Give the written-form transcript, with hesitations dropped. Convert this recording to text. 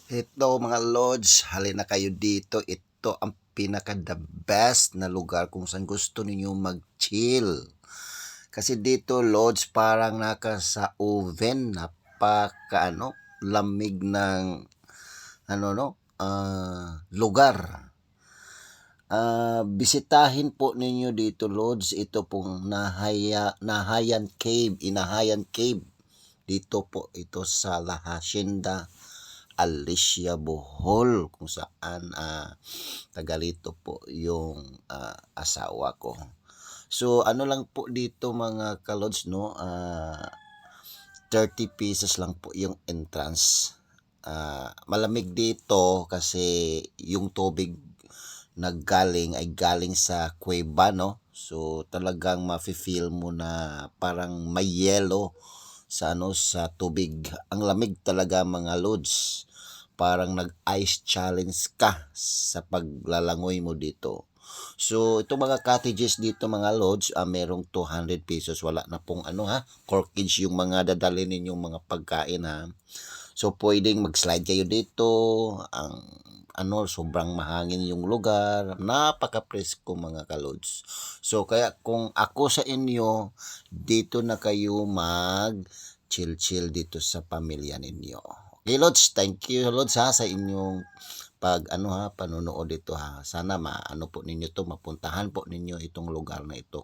Ito mga lords, halina kayo dito. Ito ang pinaka the best na lugar kung saan gusto ninyo mag-chill. Kasi dito lords parang naka sa oven, napaka lamig ng lugar. Bisitahin po ninyo dito lords, ito pong Nahayan Cave, Inahayan Cave. Dito po ito sa La Hacienda Alicia Bohol kung saan tagalito po yung asawa ko. So ano lang po dito mga kalods, no, 30 pesos lang po yung entrance. Malamig dito kasi yung tubig naggaling ay galing sa kuweba, no? So talagang mafe-feel mo na parang may yelo sa tubig. Ang lamig talaga mga lods. Parang nag-ice challenge ka sa paglalangoy mo dito. So, itong mga cottages dito mga lodge, merong 200 pesos. Wala na pong corkage yung mga dadalhin ninyong mga pagkain ha. So, pwedeng mag-slide kayo dito. Ang sobrang mahangin yung lugar. Napaka-presko mga kalods. So, kaya kung ako sa inyo, dito na kayo chill-chill dito sa pamilya ninyo. Okay, Lods, thank you Lods ha sa inyong panonood dito ha. Sana maano po ninyo to, mapuntahan po ninyo itong lugar na ito.